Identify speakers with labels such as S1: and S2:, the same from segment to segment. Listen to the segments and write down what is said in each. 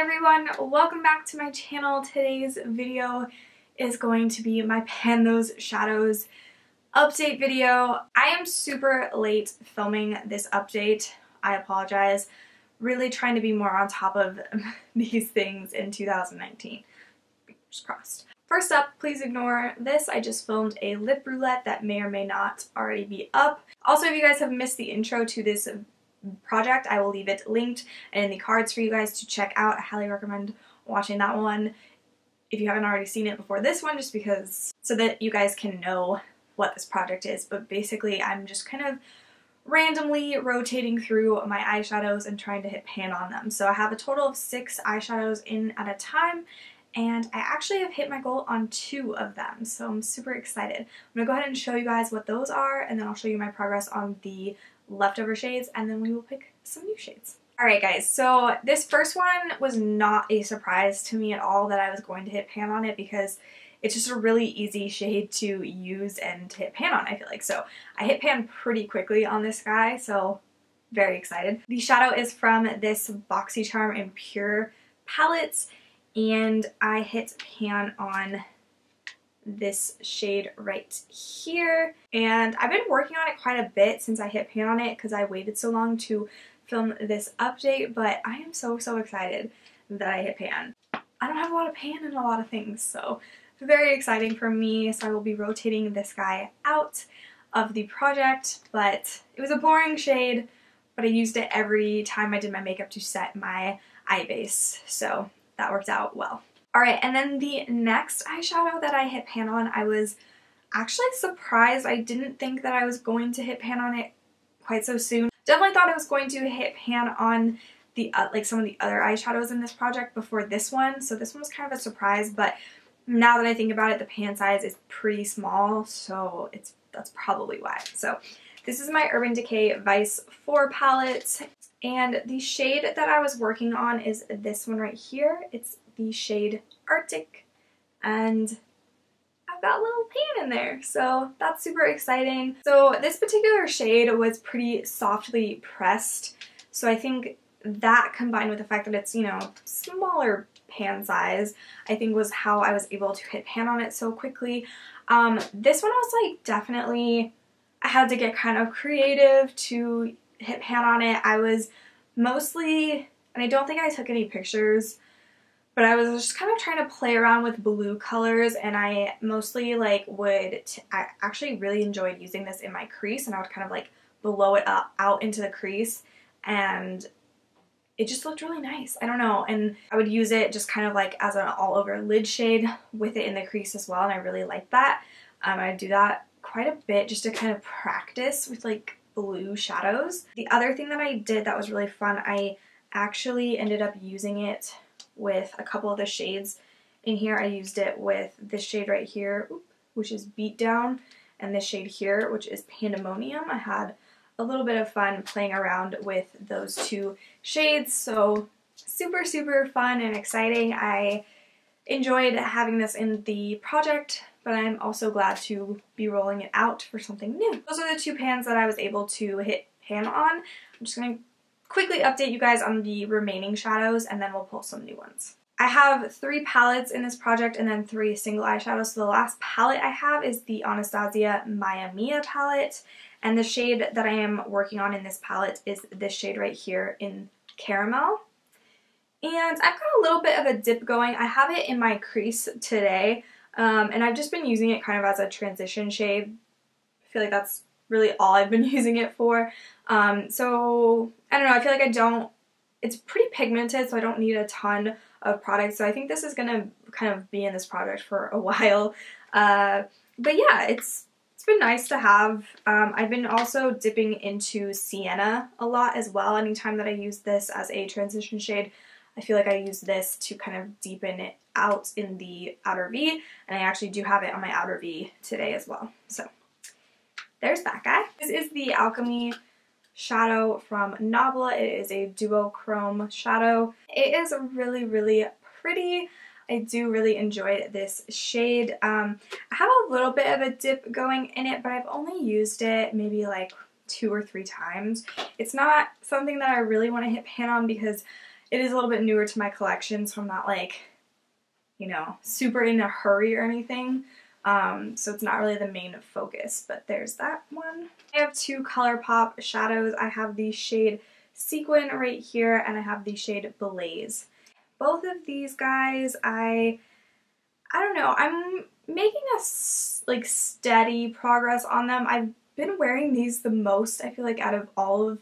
S1: everyone, welcome back to my channel. Today's video is going to be my Pan Those Shadows update video. I am super late filming this update. I apologize. Really trying to be more on top of these things in 2019. Fingers crossed. First up, please ignore this. I just filmed a lip roulette that may or may not already be up. Also, if you guys have missed the intro to this project, I will leave it linked and in the cards for you guys to check out. I highly recommend watching that one if you haven't already seen it before this one, just because so that you guys can know what this project is. But basically, I'm just kind of randomly rotating through my eyeshadows and trying to hit pan on them. So I have a total of 6 eyeshadows in at a time, and I actually have hit my goal on 2 of them, so I'm super excited. I'm gonna go ahead and show you guys what those are, and then I'll show you my progress on the leftover shades, and then we will pick some new shades. Alright guys, so this first one was not a surprise to me at all that I was going to hit pan on it, because it's just a really easy shade to use and to hit pan on, I feel like. So I hit pan pretty quickly on this guy, so very excited. The shadow is from this Boxycharm X Pur Palette, and I hit pan on this shade right here, and I've been working on it quite a bit since I hit pan on it because I waited so long to film this update, but I am so excited that I hit pan. I don't have a lot of pan in a lot of things, so very exciting for me. So I will be rotating this guy out of the project, but it was a boring shade, but I used it every time I did my makeup to set my eye base, so that worked out well. Alright, and then the next eyeshadow that I hit pan on, I was actually surprised. I didn't think that I was going to hit pan on it quite so soon. Definitely thought I was going to hit pan on the like some of the other eyeshadows in this project before this one, so this one was kind of a surprise, but now that I think about it, the pan size is pretty small, so that's probably why. So this is my Urban Decay Vice 4 palette, and the shade that I was working on is this one right here. It's the shade Arctic, and I've got a little pan in there, so that's super exciting. So this particular shade was pretty softly pressed, so I think that combined with the fact that it's, you know, smaller pan size, I think was how I was able to hit pan on it so quickly. This one was like definitely, I had to get kind of creative to hit pan on it. I was mostly, and I don't think I took any pictures, but I was just kind of trying to play around with blue colors, and I mostly like I actually really enjoyed using this in my crease, and I would kind of like blow it out into the crease, and it just looked really nice. I don't know, and I would use it just kind of like as an all over lid shade with it in the crease as well, and I really like that. I do that quite a bit just to kind of practice with like blue shadows. The other thing that I did that was really fun, I actually ended up using it with a couple of the shades in here. I used it with this shade right here, which is Beat Down, and this shade here, which is Pandemonium. I had a little bit of fun playing around with those 2 shades, so super fun and exciting. I enjoyed having this in the project, but I'm also glad to be rolling it out for something new. Those are the 2 pans that I was able to hit pan on. I'm just going to quickly update you guys on the remaining shadows, and then we'll pull some new ones. I have 3 palettes in this project and then 3 single eyeshadows. So the last palette I have is the Anastasia Maya Mia palette, and the shade that I am working on in this palette is this shade right here in Caramel. And I've got a little bit of a dip going. I have it in my crease today, and I've just been using it kind of as a transition shade. I feel like that's really all I've been using it for. So I don't know, I feel like it's pretty pigmented, so I don't need a ton of product, so I think this is gonna kind of be in this project for a while. But yeah, it's been nice to have. I've been also dipping into Sienna a lot as well. Anytime that I use this as a transition shade, I feel like I use this to kind of deepen it out in the outer V, and I actually do have it on my outer V today as well. So there's that guy. This is the Alchemy shadow from Nabla. It is a duochrome shadow. It is really pretty. I do really enjoy this shade. I have a little bit of a dip going in it, but I've only used it maybe like 2 or 3 times. It's not something that I really want to hit pan on because it is a little bit newer to my collection, so I'm not like, you know, super in a hurry or anything. So it's not really the main focus, but there's that one. I have two ColourPop shadows. I have the shade Sequin right here, and I have the shade Blaze. Both of these guys, I don't know, I'm making a like steady progress on them. I've been wearing these the most, I feel like, out of all of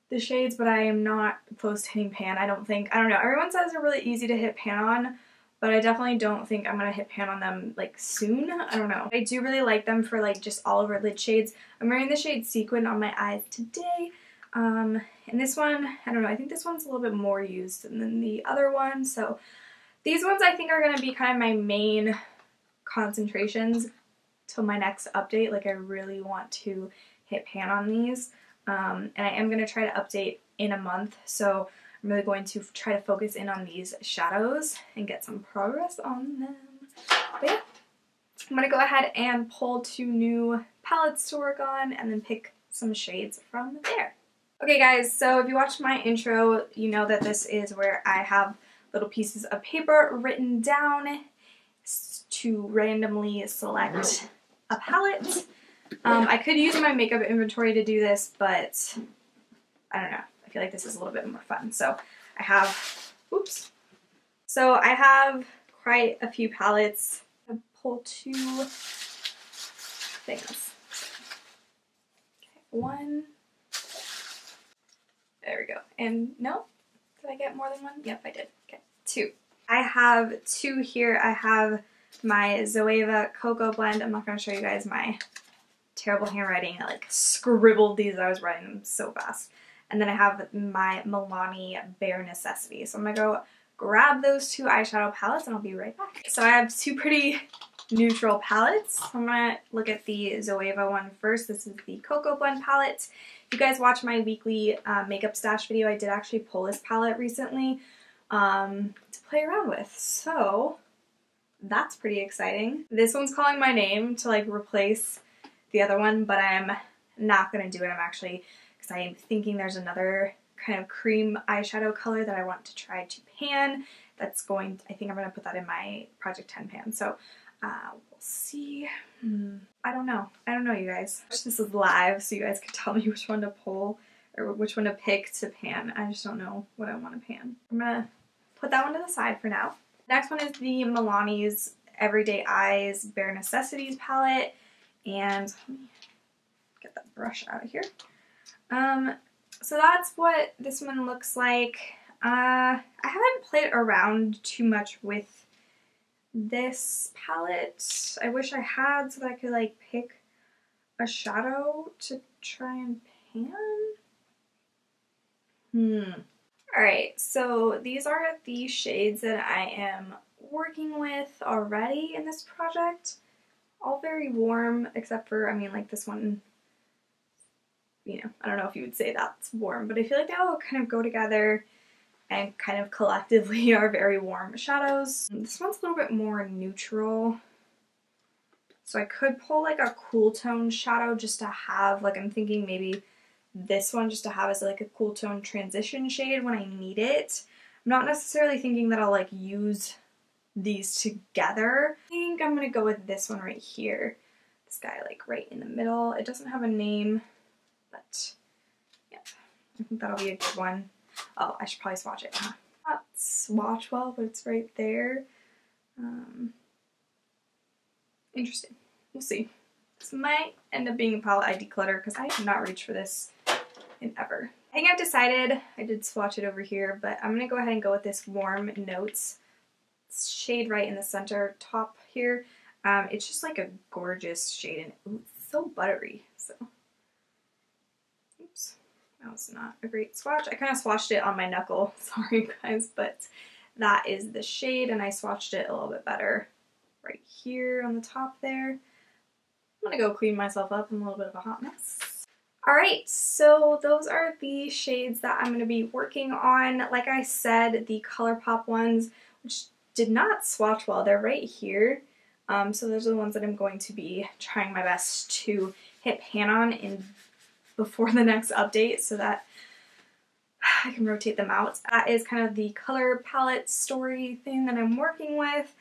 S1: the shades, but I am not close to hitting pan, I don't think. I don't know, everyone says they're really easy to hit pan on, but I definitely don't think I'm gonna hit pan on them like soon. I don't know. I do really like them for like just all over lid shades. I'm wearing the shade Sequin on my eyes today. And this one, I don't know, I think this one's a little bit more used than the other one. So these ones I think are gonna be kind of my main concentrations till my next update. Like I really want to hit pan on these. And I am gonna try to update in a month. So I'm really going to try to focus in on these shadows and get some progress on them. But yeah, I'm going to go ahead and pull 2 new palettes to work on and then pick some shades from there. Okay guys, so if you watched my intro, you know that this is where I have little pieces of paper written down to randomly select a palette. I could use my makeup inventory to do this, but I don't know. I feel like this is a little bit more fun. So I have, oops. So I have quite a few palettes. I'll pull 2 things. Okay, 1. There we go. And no, did I get more than 1? Yep, I did. Okay, 2. I have 2 here. I have my Zoeva Cocoa Blend. I'm not going to show you guys my terrible handwriting. I like scribbled these. I was writing them so fast. And then I have my Milani Bare Necessity. So I'm going to go grab those 2 eyeshadow palettes and I'll be right back. So I have 2 pretty neutral palettes. So I'm going to look at the Zoeva one first. This is the Cocoa Blend palette. If you guys watch my weekly makeup stash video, I did actually pull this palette recently to play around with. So that's pretty exciting. This one's calling my name to like replace the other one, but I'm not going to do it. I'm actually, because I am thinking there's another kind of cream eyeshadow color that I want to try to pan. That's going, I think I'm going to put that in my Project 10 pan. So we'll see. I don't know. I don't know, you guys. This is live, so you guys can tell me which one to pull or which one to pick to pan. I just don't know what I want to pan. I'm going to put that one to the side for now. Next one is the Milani's Everyday Eyes Bare Necessities palette. And let me get that brush out of here. So that's what this one looks like. I haven't played around too much with this palette. I wish I had so that I could like pick a shadow to try and pan. Alright, so these are the shades that I am working with already in this project. All very warm, except for, I mean, like this one, you know, I don't know if you would say that's warm, but I feel like they all kind of go together and kind of collectively are very warm shadows. This one's a little bit more neutral, so I could pull like a cool tone shadow just to have, like I'm thinking maybe this one just to have as like a cool tone transition shade when I need it. I'm not necessarily thinking that I'll like use these together. I think I'm gonna go with this one right here. This guy like right in the middle. It doesn't have a name, but yeah, I think that'll be a good one. Oh, I should probably swatch it. Not swatch well, but it's right there. Interesting. We'll see. This might end up being a palette I declutter because I have not reached for this in ever. I think I've decided, I did swatch it over here, but I'm gonna go ahead and go with this Warm Notes shade right in the center top here. It's just like a gorgeous shade and ooh, it's so buttery. So, oops, that was not a great swatch. I kind of swatched it on my knuckle, sorry guys, but that is the shade and I swatched it a little bit better right here on the top there. I'm gonna go clean myself up. I'm a little bit of a hot mess. Alright, so those are the shades that I'm going to be working on. Like I said, the ColourPop ones, which did not swatch well, they're right here. So those are the ones that I'm going to be trying my best to hit pan on before the next update so that I can rotate them out. That is kind of the color palette story thing that I'm working with.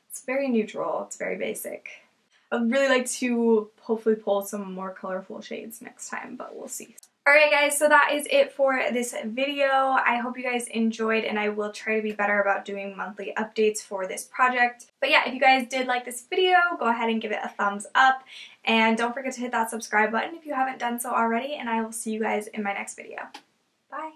S1: It's very neutral, it's very basic. I'd really like to hopefully pull some more colorful shades next time, but we'll see. Alright guys, so that is it for this video. I hope you guys enjoyed, and I will try to be better about doing monthly updates for this project. But yeah, if you guys did like this video, go ahead and give it a thumbs up. And don't forget to hit that subscribe button if you haven't done so already, and I will see you guys in my next video. Bye!